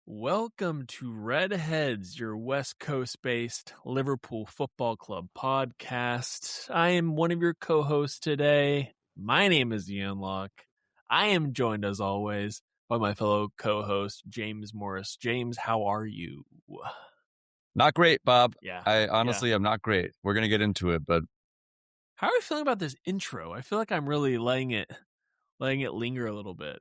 Welcome to Redheads, your West Coast-based Liverpool Football Club podcast. I am one of your co-hosts today. My name is Ian Locke. I am joined, as always, by my fellow co-host, James Morris. James, how are you? Not great, Bob. Yeah. I honestly am not great. We're going to get into it, but How are you feeling about this intro? I feel like I'm really letting it linger a little bit.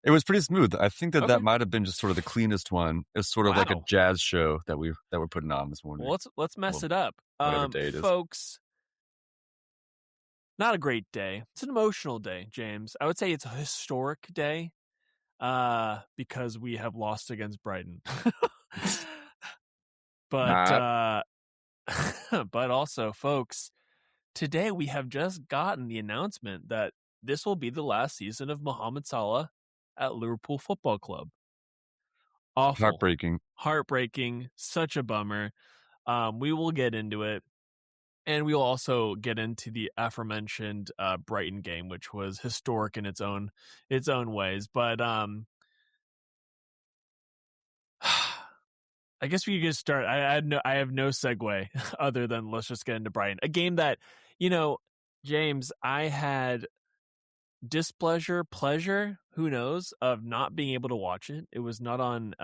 it was pretty smooth. I think that Okay. might have been just sort of the cleanest one. It's sort of like a Wow. jazz show that we're putting on this morning. Well, let's mess it up. Whatever day it is. Folks, not a great day. It's an emotional day, James. I would say it's a historic day because we have lost against Brighton. But but also, folks, today we have just gotten the announcement that this will be the last season of Mohamed Salah at Liverpool Football Club. Awful. Heartbreaking. Such a bummer. We will get into it. And we'll also get into the aforementioned Brighton game, which was historic in its own ways. But I guess we could start. I have no segue other than let's just get into Brighton, a game that, James, I had pleasure, who knows, of not being able to watch it. It was not on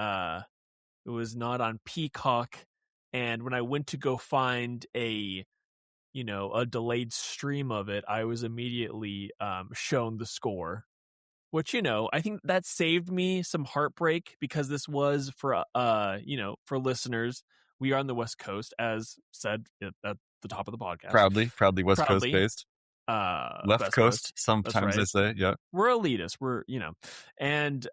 Peacock, and when I went to go find a delayed stream of it, I was immediately shown the score, which, I think that saved me some heartbreak because this was for listeners. We are on the West Coast, as said at the top of the podcast. Proudly West Coast based. Left Coast, sometimes they say, yeah. We're elitist. We're, and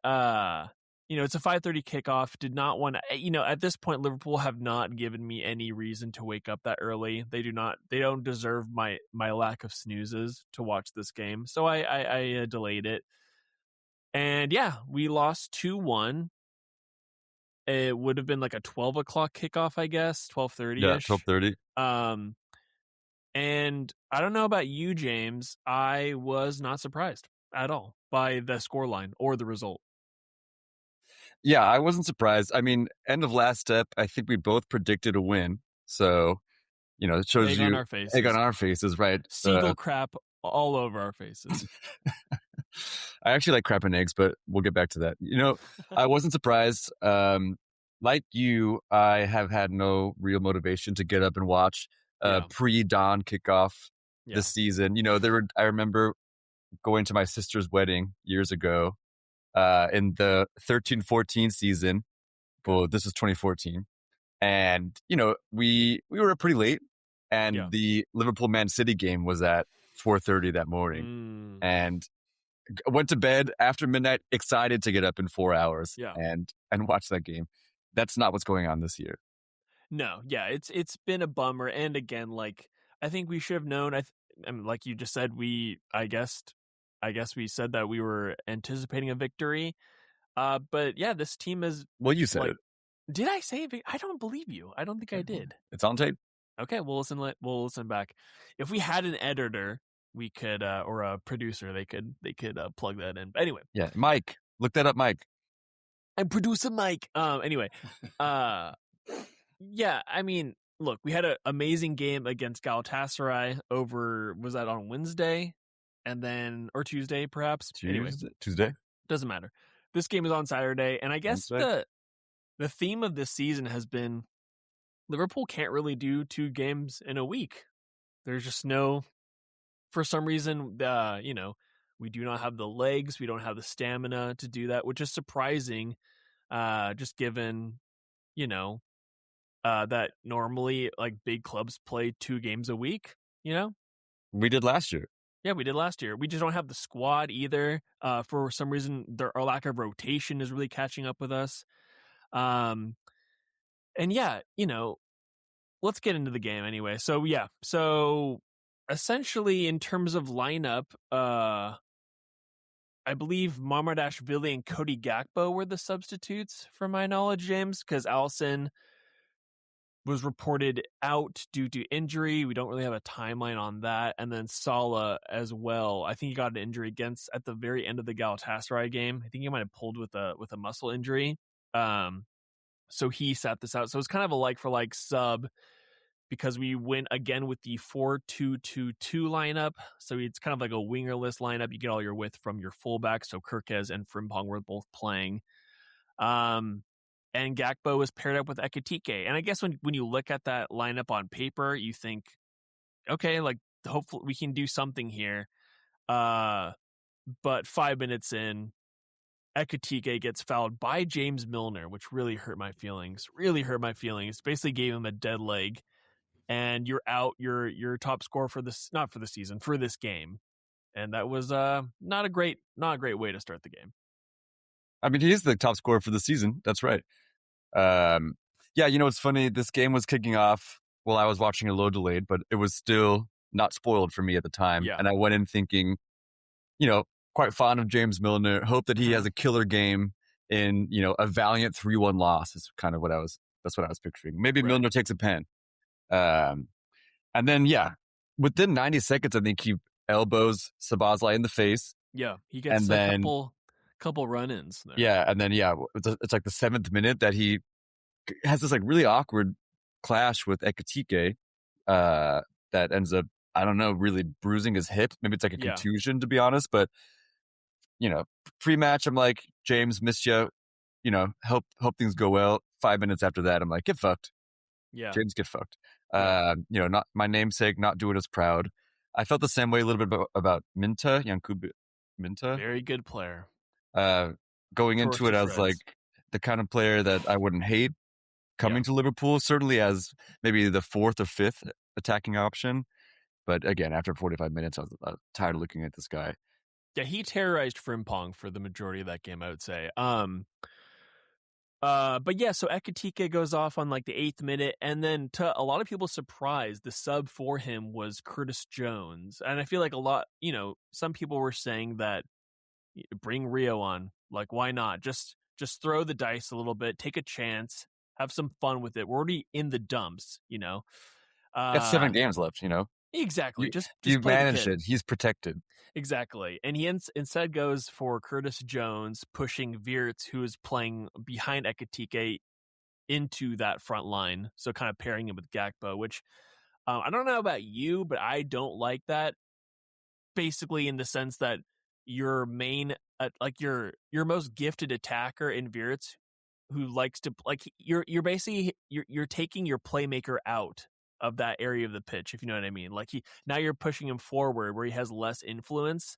it's a 5:30 kickoff. Did not want to, at this point, Liverpool have not given me any reason to wake up that early. They don't deserve my lack of snoozes to watch this game. So I delayed it. And yeah, we lost 2-1. It would have been like a 12 o'clock kickoff, I guess, 12:30-ish. Yeah, 12:30. And I don't know about you, James. I was not surprised at all by the scoreline or the result. Yeah, I wasn't surprised. I mean, end of last step, I think we both predicted a win. So, it shows egg you on our faces. Egg on our faces, right? Seagull crap all over our faces. I actually like crap and eggs, but we'll get back to that. I wasn't surprised. Like you, I have had no real motivation to get up and watch pre-dawn kickoff this season. I remember going to my sister's wedding years ago in the 13-14 season. Well, this was 2014. And, we were pretty late. And the Liverpool-Man City game was at 4:30 that morning. And went to bed after midnight, excited to get up in 4 hours and watch that game. That's not what's going on this year. No, yeah, it's been a bummer. And again, like, I think we should have known. I mean, like you just said, I guess we said that we were anticipating a victory. But yeah, this team is. Well, you said it. Did I say it? I don't believe you. I don't think I did. It's on tape. Okay, we'll listen back. If we had an editor, we could, or a producer, they could plug that in. But anyway, yeah, Mike, look that up, Mike. I'm producer Mike. Anyway, yeah, I mean, look, we had an amazing game against Galatasaray was that on Wednesday, and then or Tuesday, perhaps. Anyway, Tuesday doesn't matter. This game is on Saturday, and I guess the theme of this season has been Liverpool can't really do 2 games in a week. There's just for some reason, we do not have the legs. We don't have the stamina to do that, which is surprising, just given, that normally like big clubs play 2 games a week, We did last year. Yeah, we did last year. We just don't have the squad either. For some reason, our lack of rotation is really catching up with us. And yeah, let's get into the game anyway. So yeah, essentially in terms of lineup, I believe Mamardashvili and Cody Gakpo were the substitutes, from my knowledge, James, because Alisson was reported out due to injury. We don't really have a timeline on that. And then Salah as well. I think he got an injury at the very end of the Galatasaray game. I think he might have pulled with a muscle injury. So he sat this out. So it's kind of a like for like sub because we went again with the 4-2-2-2 lineup. So it's kind of like a wingerless lineup. You get all your width from your fullbacks. So Kirkez and Frimpong were both playing. And Gakpo was paired up with Ekitike. And I guess when you look at that lineup on paper, you think, okay, like hopefully we can do something here. But 5 minutes in, Ekitike gets fouled by James Milner, which really hurt my feelings. Really hurt my feelings. Basically gave him a dead leg, and you're out. Your top scorer for this, not for the season, for this game, and that was not a great way to start the game. I mean, he is the top scorer for the season. That's right. Yeah, it's funny. This game was kicking off while I was watching a low delayed, but it was still not spoiled for me at the time. Yeah. And I went in thinking, quite fond of James Milner. Hope that he has a killer game in, a valiant 3-1 loss is kind of that's what I was picturing. Maybe Right. Milner takes a pen. And then, within 90 seconds, I think he elbows Szoboszlai in the face. Yeah, he gets couple run-ins there. Yeah, and then, it's like the 7th minute that he has this like really awkward clash with Ekitike that ends up, I don't know, really bruising his hip. Maybe it's like a contusion, to be honest. But, pre-match, I'm like, James, miss you. Hope things go well. 5 minutes after that, I'm like, get fucked. Yeah. James, get fucked. Not my namesake, not doing us proud. I felt the same way a little bit about Minta, Jakub Minta. Very good player. Going into it, I was like the kind of player that I wouldn't hate coming to Liverpool, certainly as maybe the 4th or 5th attacking option. But again, after 45 minutes, I was tired of looking at this guy. Yeah, he terrorized Frimpong for the majority of that game, I would say. But yeah, so Ekitike goes off on like the 8th minute, and then to a lot of people's surprise, the sub for him was Curtis Jones. And I feel like some people were saying that bring Rio on, like why not? Just throw the dice a little bit, take a chance, have some fun with it. We're already in the dumps, Got 7 games left, Exactly. Just you've play managed it. He's protected. Exactly. And he instead goes for Curtis Jones, pushing Wirtz, who is playing behind Ekitike, into that front line. So kind of pairing him with Gakpo, which I don't know about you, but I don't like that. Basically, in the sense that your main, your most gifted attacker in Wirtz, who likes to you're basically you're taking your playmaker out of that area of the pitch, if you know what I mean. Like now you're pushing him forward where he has less influence.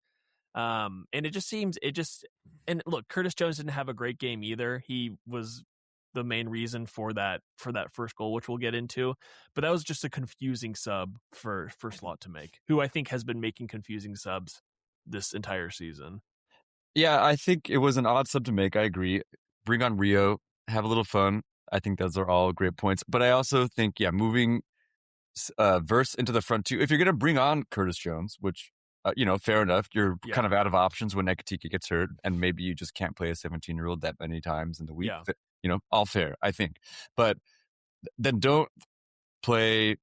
And and look, Curtis Jones didn't have a great game either. He was the main reason for that first goal, which we'll get into. But that was just a confusing sub for Slot to make, who I think has been making confusing subs this entire season. Yeah, I think it was an odd sub to make. I agree. Bring on Rio, have a little fun. I think those are all great points. But I also think, moving Verse into the front too. If you're going to bring on Curtis Jones, which, fair enough, you're kind of out of options when Ekitike gets hurt, and maybe you just can't play a 17-year-old that many times in the week. Yeah. All fair, I think. But then don't play.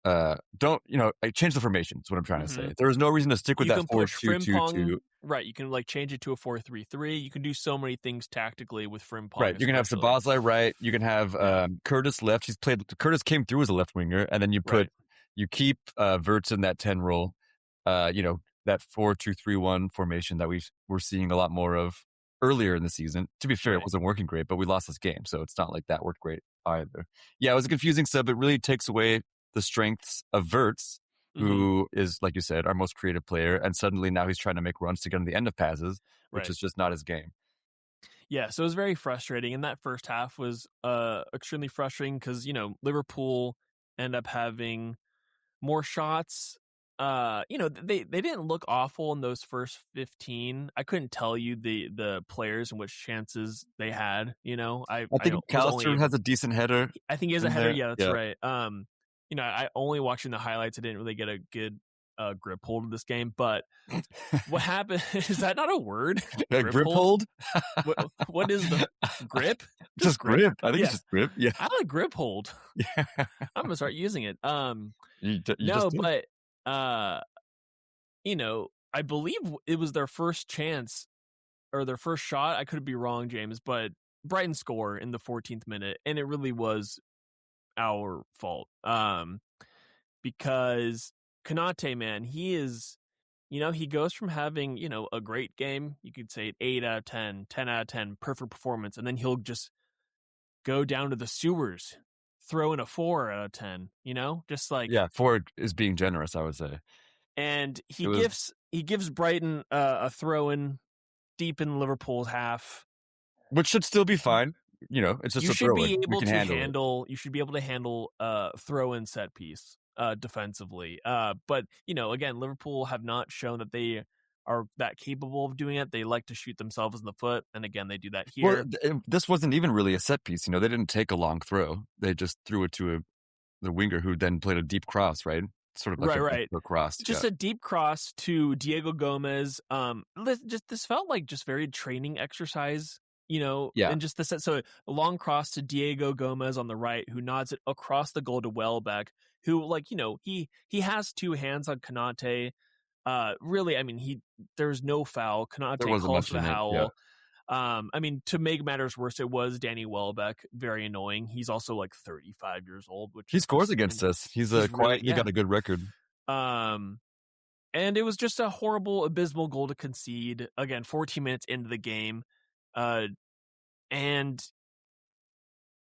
Change the formation is what I'm trying to say. There is no reason to stick with that 4-2-2-2. Right, you can change it to a 4-3-3. You can do so many things tactically with Frimpong. Right, you can have Szoboszlai right. You can have Curtis left. Curtis came through as a left winger, and then you keep Wirtz in that 10 role. That 4-2-3-1 formation that we're seeing a lot more of earlier in the season. To be fair, it wasn't working great, but we lost this game, so it's not like that worked great either. Yeah, it was a confusing sub. It really takes away the strengths of Wirtz, who is, like you said, our most creative player, and suddenly now he's trying to make runs to get on the end of passes, which is just not his game. Yeah, so it was very frustrating, and that first half was extremely frustrating because Liverpool end up having more shots. They didn't look awful in those first 15. I couldn't tell you the players and which chances they had. I think McAllister has a decent header. I think he has a header. Yeah, that's right. I only watching the highlights. I didn't really get a good grip hold of this game. But what happened? Is that not a word? Grip hold? What is the grip? Just grip. I think it's just grip. Yeah, I like grip hold. Yeah, I'm gonna start using it. But I believe it was their first chance or their first shot. I could be wrong, James, but Brighton score in the 14th minute, and it really was our fault. Because Konate, man, he is, he goes from having, a great game, you could say 8 out of 10, 10 out of 10, perfect performance, and then he'll just go down to the sewers, throw in a 4 out of 10, just like, Yeah, 4 is being generous, I would say. and It he was, gives Brighton a throw in deep in Liverpool's half. which should still be fine. It's just You a should throw in. be We able can to handle it. handle. You should be able to handle throw in set piece defensively. But again, Liverpool have not shown that they are that capable of doing it. They like to shoot themselves in the foot, and again, they do that Well, here. this wasn't even really a set piece. They didn't take a long throw. They just threw it to the winger who then played a deep cross, right? Sort of like Right. a cross. Just Yeah. a deep cross to Diego Gomez. This felt like just very training exercise, Yeah. and just the set. So a long cross to Diego Gomez on the right, who nods it across the goal to Welbeck, who he has two hands on Konate. Really, I mean, there's no foul. There Konate wasn't calls much for the in it. Yeah. howl. I mean, to make matters worse, it was Danny Welbeck. Very annoying. He's also like 35 years old, which He is scores just, against us. He's really, quietly got a good record. Um, and it was just a horrible, abysmal goal to concede. Again, 14 minutes into the game. And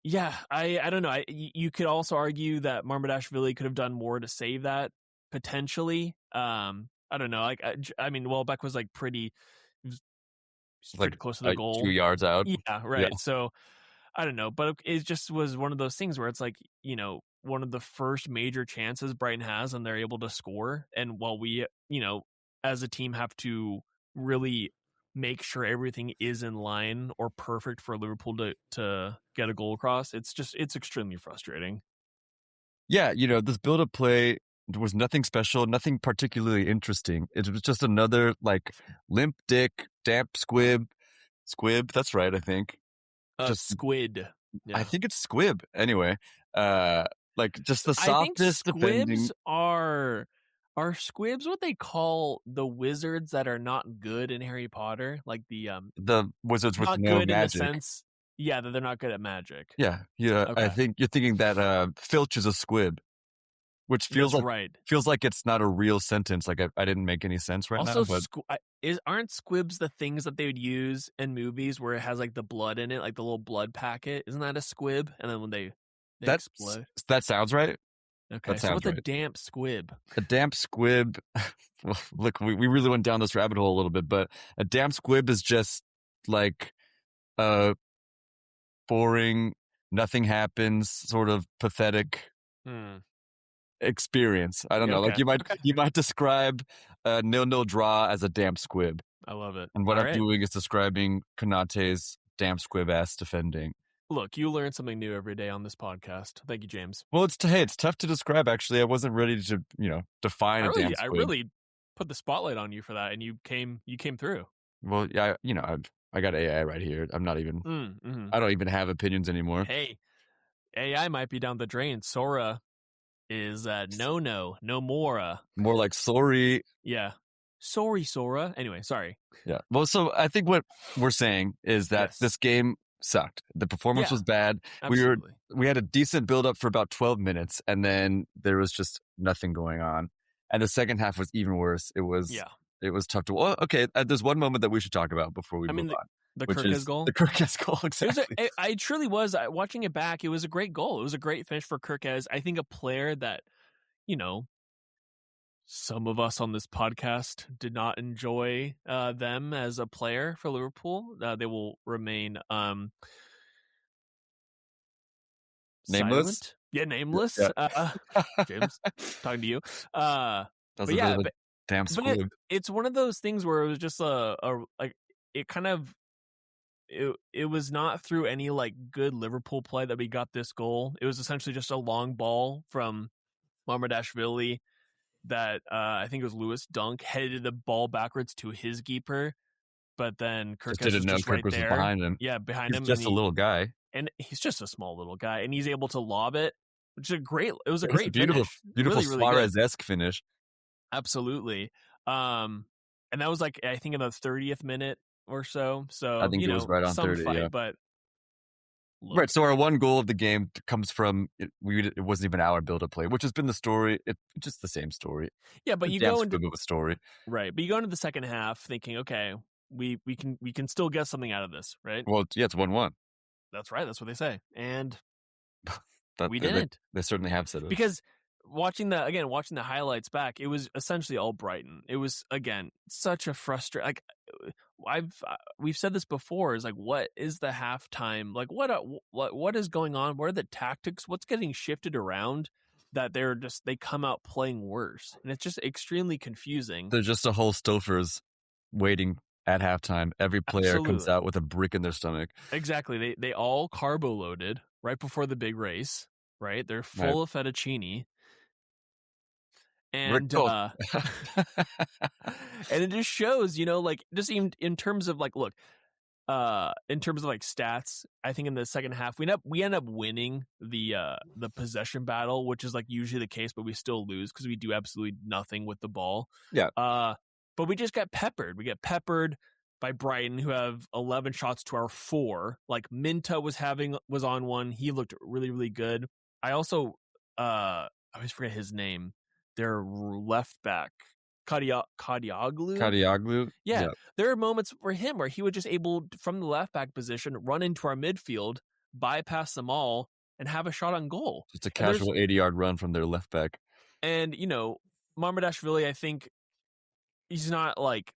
yeah, I don't know. You could also argue that Marmadashvili could have done more to save that potentially. I don't know. Like, I mean, Welbeck was like pretty Like close to the goal. 2 yards out. Yeah, right. Yeah. So I don't know, but it just was one of those things where it's like, one of the first major chances Brighton has and they're able to score. And while we, as a team have to really make sure everything is in line or perfect for Liverpool to get a goal across, it's extremely frustrating. Yeah. This build up play, there was nothing special, nothing particularly interesting. It was just another like limp dick, damp squib. Squib. That's right. I think. Just Squid. Yeah. I think it's squib anyway. Like just the I think softest defending. are squibs what they call the wizards that are not good in Harry Potter, like The wizards with not no good in the magic. sense, yeah, that they're not good at magic. Yeah. Okay. I think you're thinking that filch is a squib, which feels That's right. like it's not a real sentence. Like I didn't make any sense right Also, now. But aren't squibs the things that they would use in movies where it has like the blood in it, like the little blood packet? Isn't that a squib? And then when they explode. That sounds right. Okay, That so sounds what's a right. damp squib? A damp squib. Well, look, we really went down this rabbit hole a little bit, but a damp squib is just like a boring, nothing happens, sort of pathetic experience. I don't know. Okay. Like you might describe a 0-0 draw as a damp squib. I love it. And what All I'm right. doing is describing Konate's damp squib ass defending. Look, you learn something new every day on this podcast. Thank you, James. Well, it's tough to describe. Actually, I wasn't ready to define a damp squib. I really put the spotlight on you for that, and you came through. Well, yeah, I got AI right here. I'm not even. Mm-hmm. I don't even have opinions anymore. Hey, AI might be down the drain. Sora is no more. More like sorry. Yeah. Sorry, Sora. Anyway, sorry. Yeah. Well, so I think what we're saying is that Yes. this game sucked. The performance was bad. Absolutely. We had a decent build up for about 12 minutes, and then there was just nothing going on. And the second half was even worse. It was tough to. Well, okay, there's one moment that we should talk about before we move on. The Kirkes goal? The Kirkes goal, exactly. I truly was. Watching it back, it was a great goal. It was a great finish for Kirkes. I think a player that, some of us on this podcast did not enjoy them as a player for Liverpool. They will remain nameless. Silent. Yeah, nameless. Yeah. James, talking to you. That's a bit of a damn squib. It's one of those things where it was just it kind of it was not through any like good Liverpool play that we got this goal. It was essentially just a long ball from Marmadashvili that I think it was Lewis Dunk headed the ball backwards to his keeper, but then Kirkes was just right there. Behind him. Yeah, behind him. He's just a little guy. And he's just a small little guy, and he's able to lob it, which is a great beautiful really, Suarez-esque finish. Absolutely. And that was like, I think in the 30th minute or so. So I think it was right on some 30, fight, yeah. but Right. look. So our one goal of the game comes from it wasn't even our build up play, which has been the story. It's just the same story. Yeah, but The you damn go into screw of a story. right, but you go into the second half thinking, okay, we can still get something out of this, right? Well, yeah, it's 1-1. That's right. That's what they say, and That we they, didn't. they certainly have said it. Because watching the highlights back, it was essentially all Brighton. It was again such a frustrating. Like we've said this before. Is like, what is the halftime? Like what is going on? What are the tactics? What's getting shifted around? That they come out playing worse, and it's just extremely confusing. There's just a whole Stofers waiting at halftime. Every player comes Absolutely, out with a brick in their stomach. exactly. They all carbo loaded right before the big race. Right, they're Right. full of fettuccine, Rick and Toth. and it just shows, like just even in terms of like, look, in terms of like stats, I think in the second half we end up winning the possession battle, which is like usually the case, but we still lose because we do absolutely nothing with the ball. Yeah. But we just got peppered. We get peppered by Brighton, who have 11 shots to our 4. Like Minta was on one. He looked really, really good. I also I always forget his name. Their left back, Kadioglu. Kadioglu. Yeah, Yeah. there are moments for him where he was just able, from the left back position, run into our midfield, bypass them all, and have a shot on goal. Just a And casual 80-yard run from their left back. and Marmadashvili, I think he's not like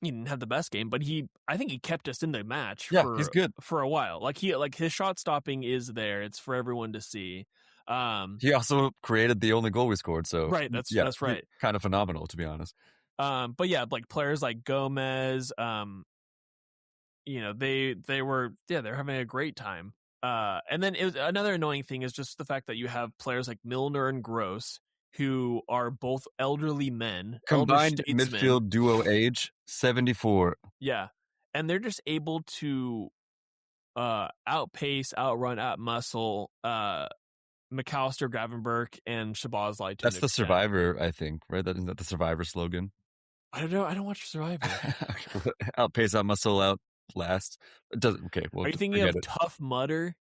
he didn't have the best game, but I think he kept us in the match Yeah, he's good. for a while. Like his shot stopping is there; it's for everyone to see. He also created the only goal we scored. So Right, yeah, that's right. kind of phenomenal, to be honest. But yeah, like players like Gomez, they're having a great time. And then another annoying thing is just the fact that you have players like Milner and Gross, who are both elderly men, elder Combined statesmen. midfield duo age 74. Yeah, and they're just able to outpace, outrun, outmuscle McAllister, Gravenberch, and Shabazz to an That's the extent. Survivor, I think, right? Isn't that the Survivor slogan? I don't know. I don't watch Survivor. Outpace, out muscle, out last. It doesn't. Okay, well, Are you thinking forget of it. Tough Mudder?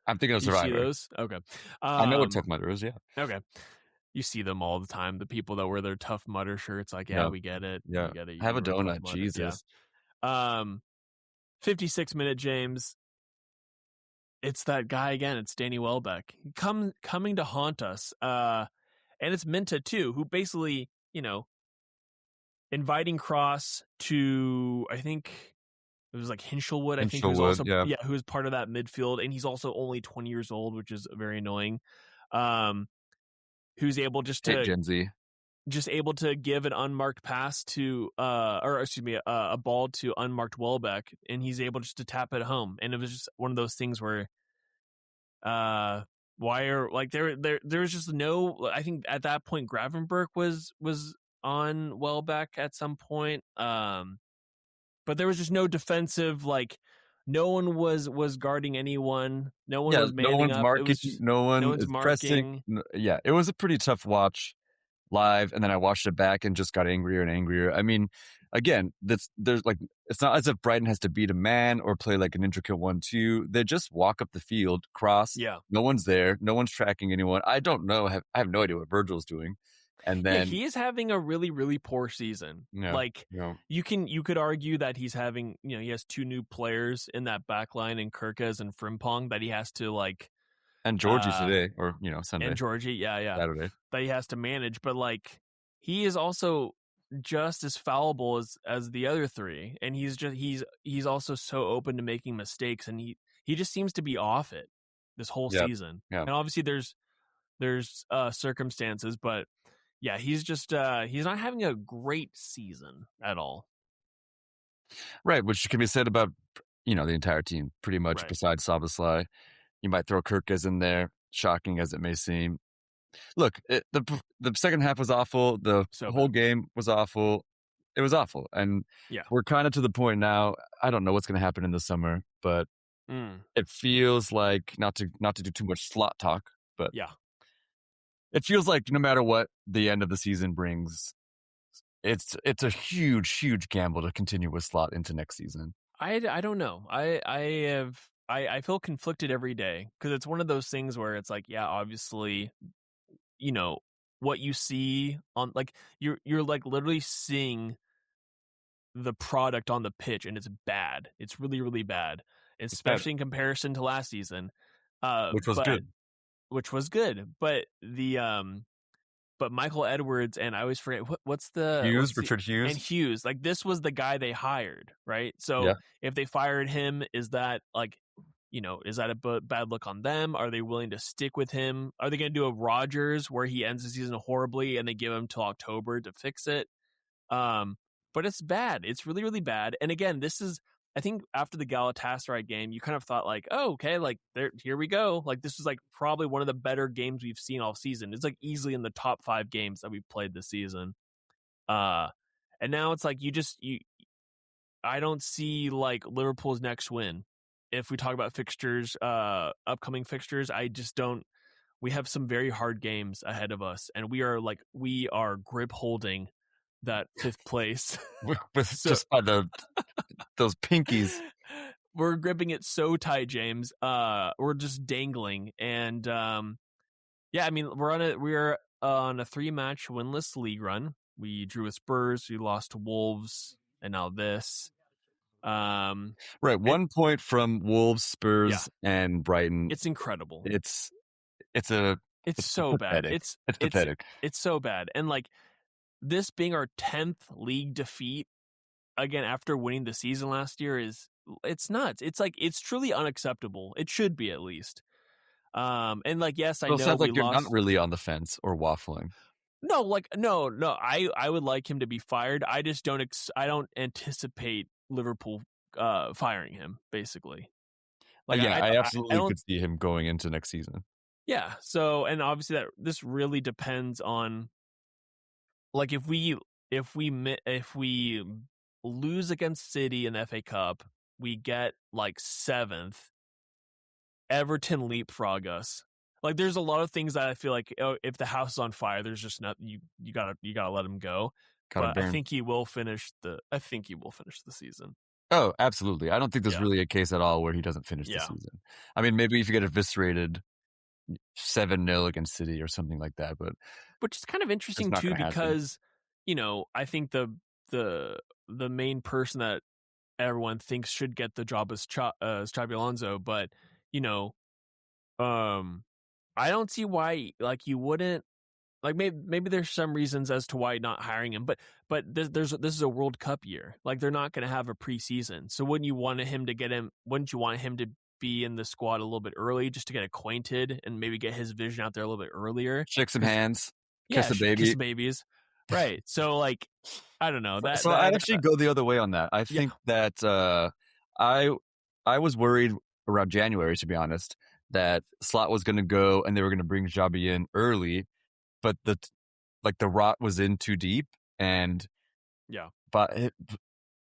I'm thinking of You see Survivor. those? Okay. I know what Tough Mudder is. Yeah, Okay. You see them all the time. The people that wear their Tough Mudder shirts, like, yeah, yeah, we get it. yeah. We get it. You Have a guys wear Tough donut, Mudder. Yeah. Jesus. 56-minute James. It's that guy again. It's Danny Welbeck coming to haunt us. And it's Minta too, who basically, inviting cross to, I think it was like Hinshelwood, I And think, who's Showwood, also yeah. who's part of that midfield, and he's also only 20 years old, which is very annoying. Who's able Hate Gen Z. just able to give an unmarked pass to or excuse me, a ball to unmarked Welbeck, and he's able just to tap it home. And it was just one of those things where why are like there's just no, I think at that point Gravenberch was on Welbeck at some point. But there was just no defensive, like no one was guarding anyone. No one Yeah, was no manning one's up. It marking. was just No no one one's is pressing. marking. Yeah, it was a pretty tough watch live, and then I watched it back and just got angrier and angrier. I mean, again, there's like, it's not as if Brighton has to beat a man or play like an intricate 1-2. They just walk up the field, cross. Yeah. No one's there. No one's tracking anyone. I don't know. I have no idea what Virgil's doing. And Yeah, then he is having a really, really poor season. yeah, Like yeah. you could argue that he's having, he has 2 new players in that back line in Kirkes and Frimpong that he has to like And Georgie today, or Sunday, and Georgie, yeah. Saturday. That he has to manage, but like he is also just as fallible as the other 3, and he's also so open to making mistakes, and he just seems to be off it this whole season. Yeah. And obviously there's circumstances, but yeah, he's just he's not having a great season at all. Right, which can be said about the entire team pretty much. Right. Besides Szoboszlai, you might throw Kirkes in there, shocking as it may seem. Look, the second half was awful. The whole game was awful. It was awful, and we're kind of to the point now. I don't know what's going to happen in the summer, but it feels like, not to do too much slot talk, but it feels like no matter what the end of the season brings, it's a huge gamble to continue with Slot into next season. I don't know. I feel conflicted every day because it's one of those things where it's like, yeah, obviously, you know, what you see on like you're like literally seeing the product on the pitch and it's bad. It's really, really bad, It's bad, especially in comparison to last season. which was But good. which was good. But Michael Edwards and I always forget what's the Richard and Hughes. Hughes, like this was the guy they hired, right? So Yeah. if they fired him, is that like, is that a bad look on them? Are they willing to stick with him? Are they going to do a Rodgers where he ends the season horribly and they give him till October to fix it? Um, but it's bad. It's really, really bad. And again, I think after the Galatasaray game, you kind of thought like, oh, okay, like here we go. Like this was like probably one of the better games we've seen all season. It's like easily in the top 5 games that we've played this season. Uh, and now it's like I don't see like Liverpool's next win. If we talk about fixtures, upcoming fixtures, I just don't. We have some very hard games ahead of us, and we are grip holding that 5th place. With So just by those pinkies. we're gripping it so tight, James. We're just dangling, and yeah, I mean we're on a 3-match winless league run. We drew with Spurs, we lost to Wolves, and now this. Right, And 1 point from Wolves, yeah, Spurs, and Brighton. it's incredible. It's it's a It's it's so bad. pathetic. It's It's pathetic. it's so bad, and like this being our 10th league defeat again after winning the season last year it's nuts. It's like it's truly unacceptable. It should be at least. And like yes, I So it know sounds we like you're not lost. really on the fence or waffling. No, like no. I would like him to be fired. I just I don't anticipate Liverpool firing him basically. Like Yeah, I I absolutely don't. could see him going into next season. Yeah. So and obviously that this really depends on like if we lose against City in the FA Cup, we get like 7th. Everton leapfrog us. Like there's a lot of things that I feel like if the house is on fire, there's just not you gotta let him go. Gotta But I burn. think he will finish the season. Oh, absolutely. I don't think there's Yeah, really a case at all where he doesn't finish the yeah. season. I mean, maybe if you get eviscerated 7-0 against City or something like that, but Which is kind of it's interesting not too going to happen. because I think the the main person that everyone thinks should get the job as Xabi Alonso, but you know, um, I don't see why like you wouldn't like maybe there's some reasons as to why not hiring him, but this is a World Cup year. Like they're not going to have a preseason, so wouldn't you want him to get him? Wouldn't you want him to be in the squad a little bit early just to get acquainted and maybe get his vision out there a little bit earlier? Shake some Because hands, kiss yeah, a kiss baby. the babies, right? So like I don't know So I'd that actually go the other way on that. I yeah think that I I was worried around January, to be honest, that Slot was going to go and they were going to bring Xabi in early, but the rot was in too deep, and yeah but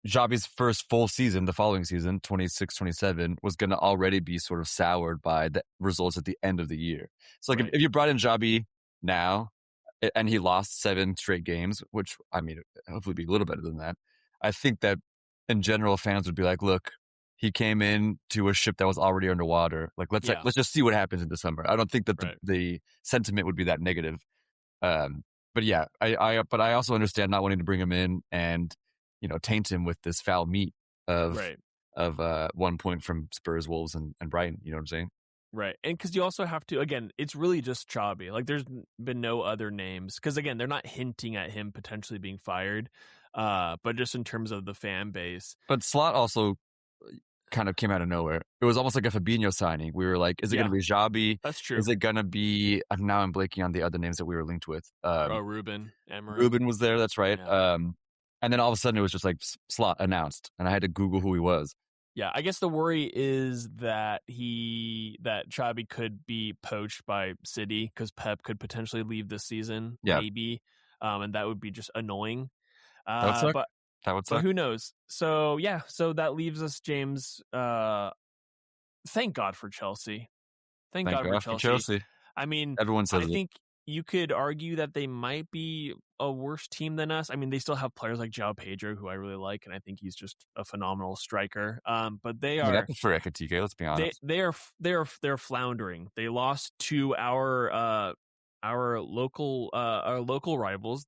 Xabi's first full season, the following season, 26-27, was going to already be sort of soured by the results at the end of the year. So like right if you brought in Xabi now and he lost 7 straight games, which I mean, hopefully be a little better than that. I think that in general, fans would be like, look, he came in to a ship that was already underwater. Like, yeah let's just see what happens in the summer. I don't think that right the sentiment would be that negative. But yeah, but I also understand not wanting to bring him in and, taint him with this foul meat of, right. 1 point from Spurs, Wolves, and Brighton. You know what I'm saying? Right. And because you also have to, again, it's really just Chabi. Like, there's been no other names. Because, again, they're not hinting at him potentially being fired. But just in terms of the fan base. But Slot also kind of came out of nowhere. It was almost like a Fabinho signing. We were like, is it going Yeah, to be Xabi? that's true. Is it going to be, now I'm blanking on the other names that we were linked with. Oh, Ruben, Amarim. Ruben was there. That's right. Yeah. And then all of a sudden it was just like Slot announced, and I had to Google who he was. Yeah. I guess the worry is that Chabi could be poached by City because Pep could potentially leave this season, Yeah, maybe. And that would be just annoying. that would suck. But That would But suck. who knows? So yeah, so that leaves us, James. Thank God for Chelsea. Thank Thank God for God for Chelsea. Chelsea. I mean, Everyone I says it. think you could argue that they might be a worse team than us. I mean, they still have players like João Pedro, who I really like, and I think he's just a phenomenal striker. But they I mean, I are prefer Ekatike, let's be honest. they're floundering. They lost to our local rivals,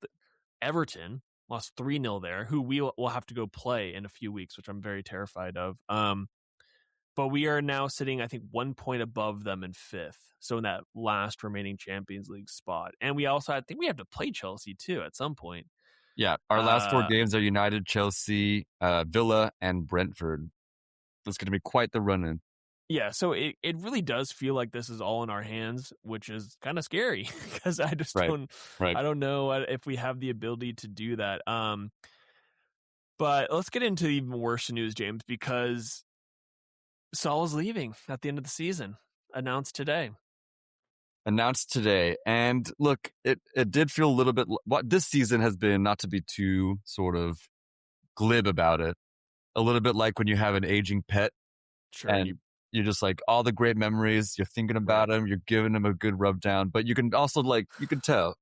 Everton. Lost 3-0 there, who we will have to go play in a few weeks, which I'm very terrified of. But we are now sitting, I think, 1 point above them in fifth. So in that last remaining Champions League spot. And we also, I think we have to play Chelsea too at some point. Yeah, our last 4 games are United, Chelsea, Villa, and Brentford. That's going to be quite the run-in. Yeah, so it really does feel like this is all in our hands, which is kind of scary because I just I don't know if we have the ability to do that. But let's get into even worse news, James, because Salah's leaving at the end of the season, announced today. And look, it did feel a little bit, what this season has been, not to be too sort of glib about it, a little bit like when you have an aging pet. Sure. And you're just like, all the great memories, you're thinking about him, you're giving him a good rub down, but you can also you can tell,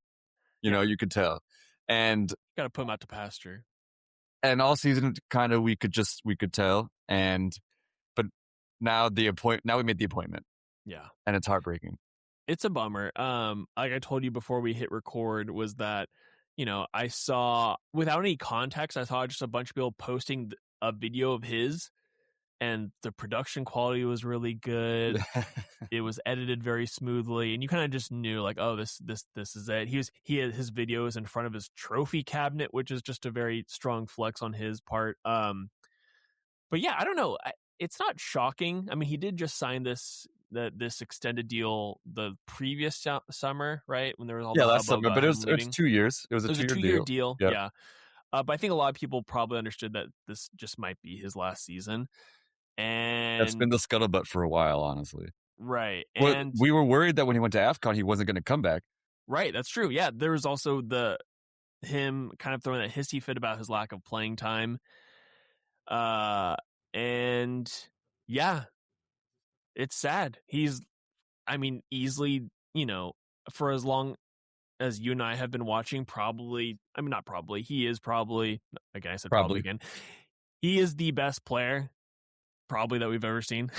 you can tell. And got to put him out to pasture. And all season, kind of, we could tell. But now we made the appointment. Yeah. And it's heartbreaking. It's a bummer. Like I told you before we hit record, was that, I saw, without any context, I saw just a bunch of people posting a video of his, and the production quality was really good. It was edited very smoothly, and you kind of just knew, like, oh, this is it. He had his videos in front of his trophy cabinet, which is just a very strong flex on his part. But yeah, I don't know. It's not shocking. I mean, he did just sign this extended deal the previous summer, right? When there was all the last hubbub summer, but it's 2 years. It was a 2-year deal. Yep. Yeah. But I think a lot of people probably understood that this just might be his last season. And that's been the scuttlebutt for a while, honestly. Right. And we were worried that when he went to AFCON, he wasn't going to come back. Right. That's true. Yeah. There was also him kind of throwing that hissy fit about his lack of playing time. And yeah, it's sad. He's, I mean, easily, for as long as you and I have been watching, he is probably, again, I said probably again, he is the best player probably that we've ever seen.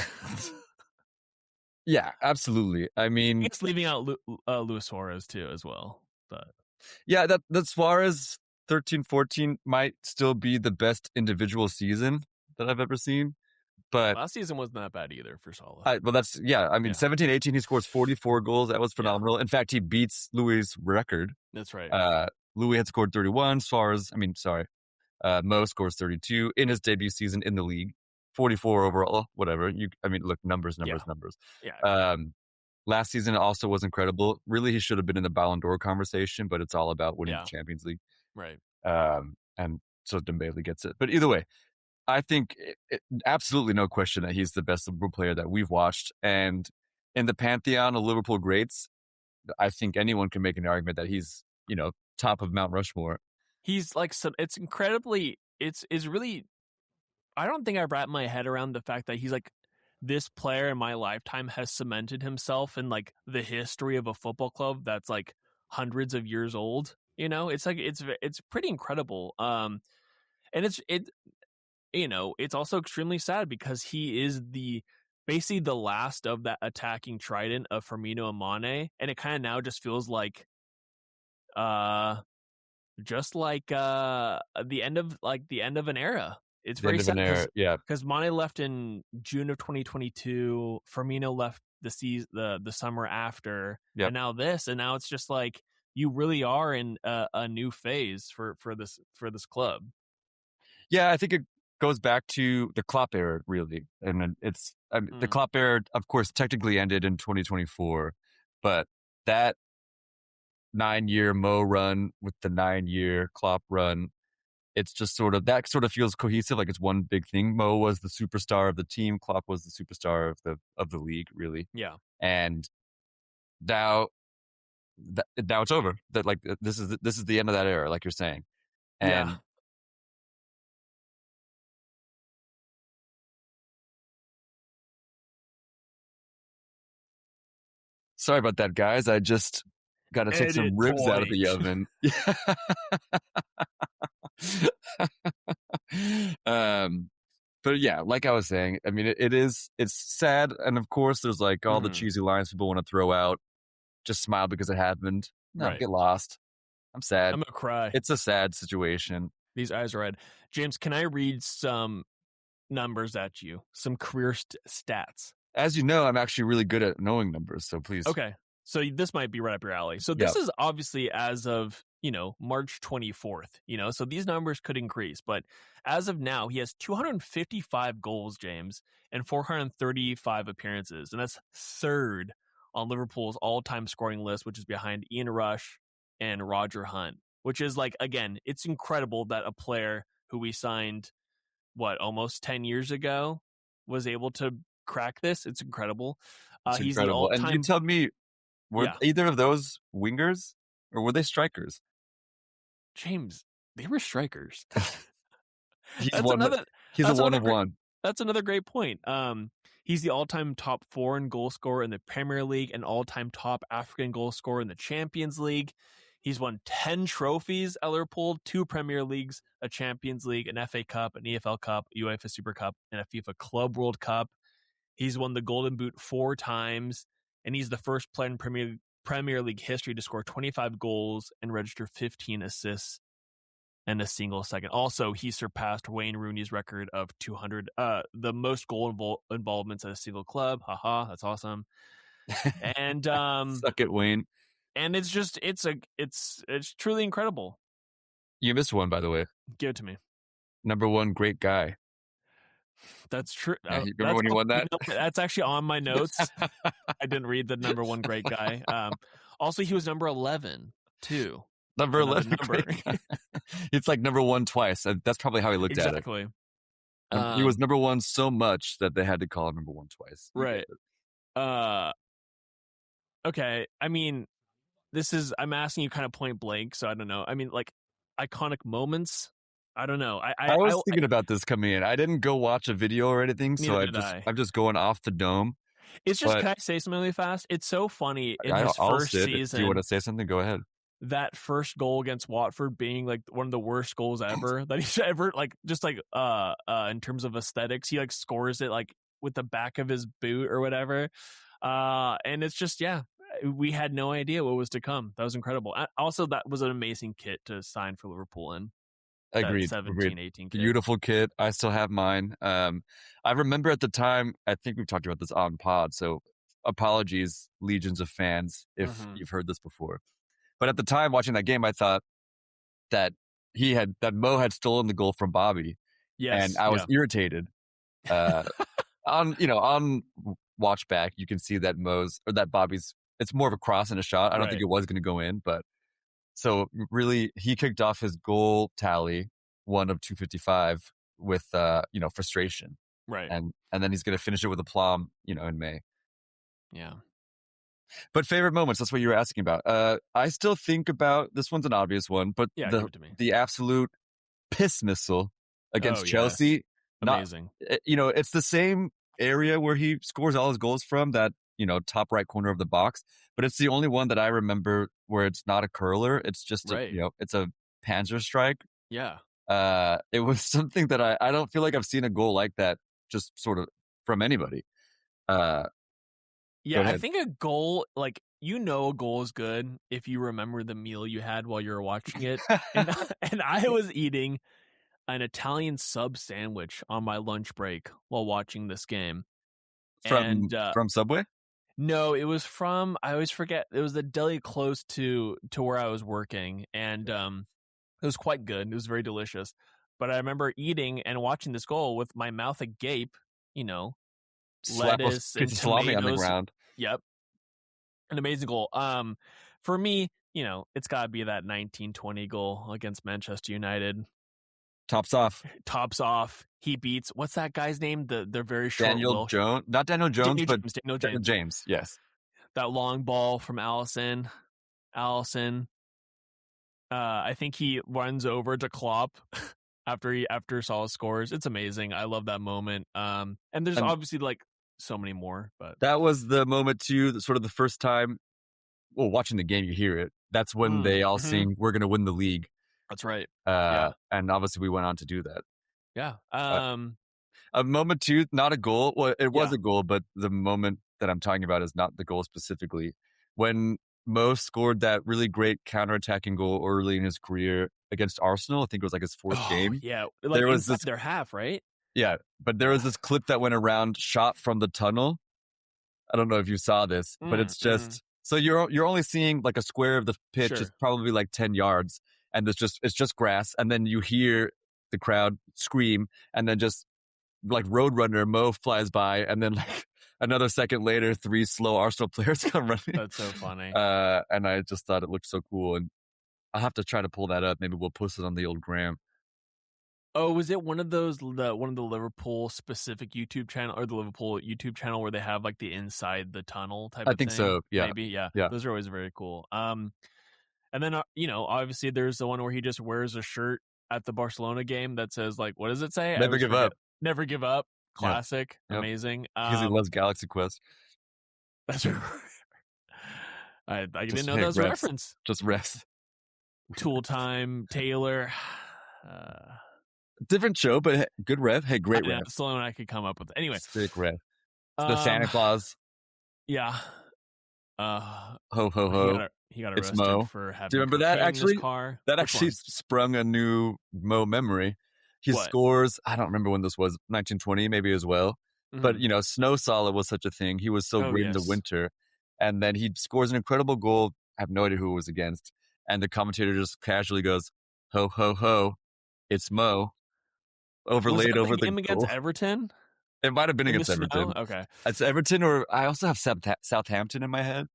Yeah, absolutely. I mean, it's leaving out Luis Suarez too, as well. But yeah, that Suarez 13-14 might still be the best individual season that I've ever seen. But last season wasn't that bad either for Salah. I mean, 17-18, he scores 44 goals. That was phenomenal. Yeah. In fact, he beats Louis' record. That's right. Louis had scored 31. Mo scores 32 in his debut season in the league. 44 overall, whatever. Look, numbers. Yeah. Last season also was incredible. Really, he should have been in the Ballon d'Or conversation, but it's all about winning the Champions League. Right. And so Dembele gets it. But either way, I think absolutely no question that he's the best Liverpool player that we've watched. And in the pantheon of Liverpool greats, I think anyone can make an argument that he's, top of Mount Rushmore. He's like, it's incredibly, it's really, I don't think I wrapped my head around the fact that he's like, this player in my lifetime has cemented himself in like the history of a football club that's like hundreds of years old. It's like, it's pretty incredible. And it's also extremely sad because he is basically the last of that attacking trident of Firmino and Mane, and it kind of now just feels like the end of an era. It's very sad, because Mane left in June of 2022. Firmino left the summer after, and now it's just like you really are in a new phase for this club. Yeah, I think it goes back to the Klopp era, really, and the Klopp era, of course, technically ended in 2024, but that 9-year Mo run with the 9-year Klopp run, it's just sort of feels cohesive, like it's one big thing. Mo was the superstar of the team, Klopp was the superstar of the league, really. Yeah. And now it's over. That like this is the end of that era, like you're saying. And yeah. Sorry about that, guys. I just Got to take some Edit ribs out of the point. oven. um, but yeah, like I was saying, I mean, it's sad. And of course, there's like all the cheesy lines people want to throw out. Just smile because it happened. No, Right. get lost. I'm sad. I'm gonna cry. It's a sad situation. These eyes are red. James, can I read some numbers at you? Some career stats. As you know, I'm actually really good at knowing numbers, so please. Okay. So this might be right up your alley. So this is obviously as of, March 24th, so these numbers could increase, but as of now, he has 255 goals, James, and 435 appearances. And that's third on Liverpool's all-time scoring list, which is behind Ian Rush and Roger Hunt, which is like, again, it's incredible that a player who we signed, almost 10 years ago was able to crack this. It's incredible. It's He's the incredible. all-time. And you tell me, were Yeah. either of those wingers or were they strikers? James, they were strikers. He's That's one. He's a one of one. That's another great point. He's the all-time top foreign goal scorer in the Premier League and all-time top African goal scorer in the Champions League. He's won 10 trophies at Liverpool, 2 Premier Leagues, a Champions League, an FA Cup, an EFL Cup, UEFA Super Cup, and a FIFA Club World Cup. He's won the Golden Boot 4 times, and he's the first player in Premier League history to score 25 goals and register 15 assists and a single second. Also, he surpassed Wayne Rooney's record of 200, the most goal involvements at a single club. Haha, that's awesome. And suck it, Wayne. And it's truly incredible. You missed one, by the way. Give it to me. Number 1, great guy. That's true. Yeah, you remember when you won that? That's actually on my notes. I didn't read the number 1 great guy. Also, he was number 11 too. Number 11. It's like number 1 twice. That's probably how he looked at it. Exactly. He was number 1 so much that they had to call him number 1 twice. Right. Okay. I mean, I'm asking you kind of point blank, so I don't know. I mean, like iconic moments. I don't know. I was thinking about this coming in. I didn't go watch a video or anything, so I'm just going off the dome. It's just, can I say something really fast? It's so funny in his first season. Do you want to say something? Go ahead. That first goal against Watford being like one of the worst goals ever that he's ever in terms of aesthetics. He like scores it like with the back of his boot or whatever. And it's just, we had no idea what was to come. That was incredible. Also, that was an amazing kit to sign for Liverpool in. Agreed. 17, 18 kit. Beautiful kit. I still have mine. I remember at the time, I think we've talked about this on pod, so apologies, legions of fans, if you've heard this before. But at the time watching that game, I thought that Mo had stolen the goal from Bobby. Yes. And I was irritated. On watch back, you can see that Bobby's, it's more of a cross and a shot. I don't think it was going to go in, but so really he kicked off his goal tally, 1 of 255 with, frustration. Right. And then he's going to finish it with aplomb, in May. Yeah. But favorite moments, that's what you were asking about. I still think about, this one's an obvious one, but the absolute piss missile against Chelsea. Yes. Amazing. It's the same area where he scores all his goals from, that, top right corner of the box. But it's the only one that I remember where it's not a curler. It's just, it's a panzer strike. Yeah. It was something that I don't feel like I've seen a goal like that just sort of from anybody. Yeah, I think a goal, a goal is good if you remember the meal you had while you were watching it. and I was eating an Italian sub sandwich on my lunch break while watching this game. From Subway? No, it was from, I always forget, it was the deli close to where I was working. And it was quite good. It was very delicious. But I remember eating and watching this goal with my mouth agape, lettuce and salami on the ground. Yep. An amazing goal. For me, it's got to be that 1920 goal against Manchester United. Tops off. He beats, what's that guy's name? The very short Daniel Jones. Not Daniel Jones, but Daniel James. Yes. That long ball from Allison. I think he runs over to Klopp after Salah scores. It's amazing. I love that moment. And there's obviously so many more, but that was the moment too, sort of the first time watching the game, you hear it. That's when they all Mm-hmm. sing, "We're going to win the league." That's right. Yeah. And obviously we went on to do that. Yeah. Uh, a moment too, not a goal. Well, it was Yeah. a goal, but the moment that I'm talking about is not the goal specifically. When Mo scored that really great counterattacking goal early in his career against Arsenal, I think it was like his fourth Oh, game. yeah. Like There was inside this, their half, right? yeah, but there was Yeah. this clip that went around, shot from the tunnel. I don't know if you saw this, but it's Mm-hmm. just so you're only seeing like a square of the pitch. It's Sure. probably like 10 yards, and it's just grass, and then you hear the crowd scream, and then just like Roadrunner, Mo flies by, and then like another second later, three slow Arsenal players come running. That's so funny. And I just thought it looked so cool, and I'll have to try to pull that up. Maybe we'll post it on the old gram. Oh, was it one of the Liverpool specific YouTube channel or the Liverpool YouTube channel where they have like the inside the tunnel type I of think thing? so. Yeah, Maybe, yeah. yeah. Those are always very cool. And then obviously there's the one where he just wears a shirt at the Barcelona game that says like, what does it say? I Never always give forget. up. Never give up. Yeah, Classic, yep. amazing. Because he loves Galaxy Quest. That's I didn't Just know hey, that was a refs. reference. Just refs. Tool Time, Taylor. Different show, but hey, good ref. Hey, great ref. That's the only one I could come up with. Anyway, Sick ref. The Santa Claus. Yeah. Ho ho ho. He got It's arrested Mo. for having Do you remember that cocaine in his actually? car. That Which actually one? sprung a new Mo memory. He What? scores, I don't remember when this was, 1920 maybe as well. But, Mhm. you know, Snow Salah was such a thing. He was so Oh, great in the yes. winter. And then he scores an incredible goal. I have no idea who it was against. And the commentator just casually goes, ho, ho, ho. It's Mo. Was Overlaid that the over the game against goal. Everton It might have been in the against snow? Everton. Okay. It's Everton, or I also have Southampton in my head.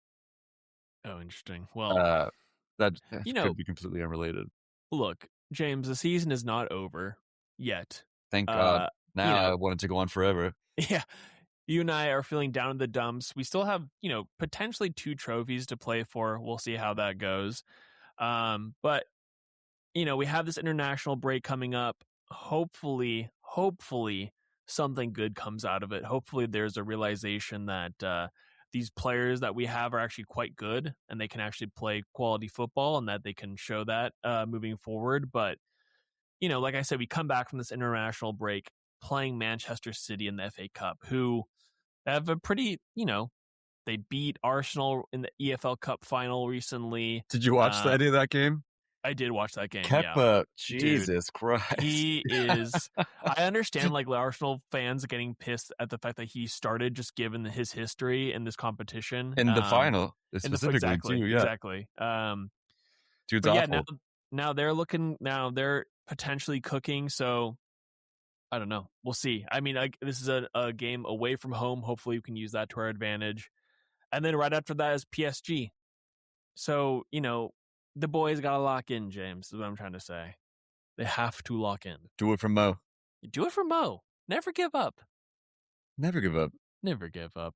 Oh, interesting. Well, That you could know, be completely unrelated. look, James, the season is not over yet. Thank God. Uh, you Now I know, want it to go on forever. yeah, you and I are feeling down in the dumps. We still have, potentially 2 trophies to play for. We'll see how that goes. But we have this international break coming up. Hopefully, something good comes out of it. Hopefully, there's a realization that these players that we have are actually quite good and they can actually play quality football and that they can show that moving forward. But, like I said, we come back from this international break playing Manchester City in the FA Cup, who have a pretty, they beat Arsenal in the EFL Cup final recently. Did you watch any of that game? I did watch that game, yeah. Kepa, Dude, Jesus Christ. he is I understand like Arsenal fans getting pissed at the fact that he started just given his history in this competition. In the final, specifically Exactly, too, yeah. exactly. Dude's But yeah, awful. now they're potentially cooking, so I don't know. We'll see. I mean, this is a game away from home. Hopefully we can use that to our advantage. And then right after that is PSG. So, the boys got to lock in, James, is what I'm trying to say. They have to lock in. Do it for Mo. You do it for Mo. Never give up. Never give up. Never give up.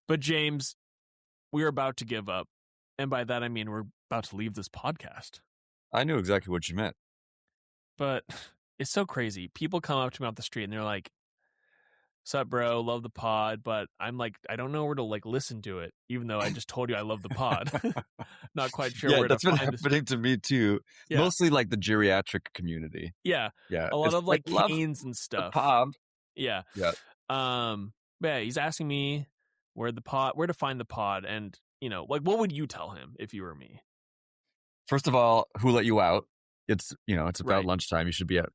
But James, we're about to give up. And by that, I mean we're about to leave this podcast. I knew exactly what you meant. But it's so crazy. People come up to me off the street and they're like, "Sup, bro? Love the pod." But I'm like, I don't know where to like listen to it, even though I just told you I love the pod. Not quite sure where to that's been find happening to me too. Yeah. Mostly like the geriatric community. Yeah. Yeah. A lot of like love canes and stuff. pod. Yeah. Yeah. But yeah, he's asking me where to find the pod, and like what would you tell him if you were me? First of all, who let you out? It's it's about Right. lunchtime. You should be out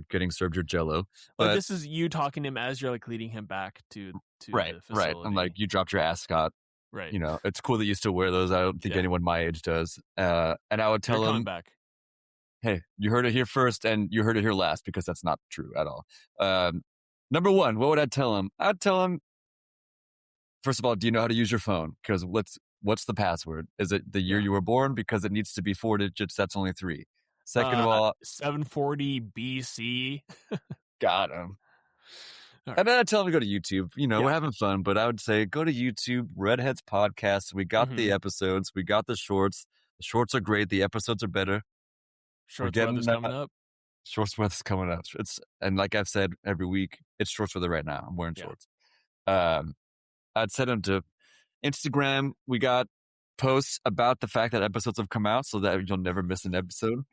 getting served your Jello. But this is you talking to him as you're like leading him back to the facility. Right. I'm like, you dropped your ascot. Right. It's cool that you still wear those. I don't think anyone my age does. And I would tell him, back. Hey, you heard it here first, and you heard it here last, because that's not true at all. Number one, what would I tell him? I'd tell him, first of all, do you know how to use your phone? Because what's the password? Is it the year you were born? Because it needs to be 4 digits. That's only 3. Second of all, 740 BC. got him. Right. And then I'd tell him to go to YouTube. We're having fun, but I would say go to YouTube, Redheads Podcast. We got the episodes. We got the shorts. The shorts are great. The episodes are better. Shorts weather's coming up. Shorts weather's coming up. And like I've said every week, it's shorts weather right now. I'm wearing shorts. I'd send him to Instagram. We got posts about the fact that episodes have come out so that you'll never miss an episode.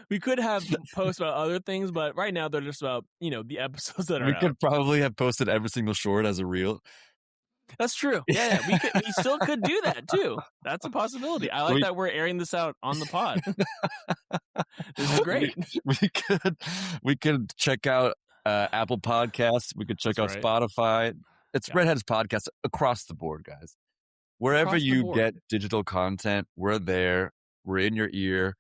We could have posts about other things, but right now they're just about, the episodes that are We out. could probably have posted every single short as a reel. That's true. Yeah. We still could do that too. That's a possibility. I like that we're airing this out on the pod. This is great. We could check out Apple Podcasts. We could check out Spotify. It's Redheads Podcast across the board, guys. Wherever you get digital content, we're there. We're in your ear.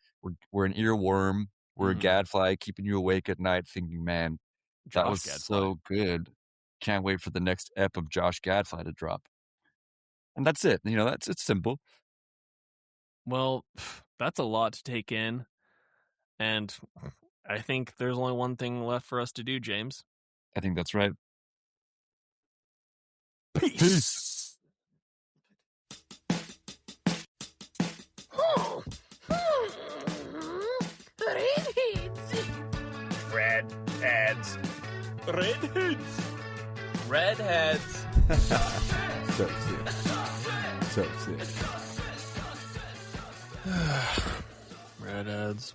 We're an earworm. We're a gadfly keeping you awake at night thinking, man, that was so good. Can't wait for the next ep of Josh Gadfly to drop. And that's it. It's simple. Well, that's a lot to take in. And I think there's only one thing left for us to do, James. I think that's right. Peace. Redheads. Redheads. So sick. Redheads.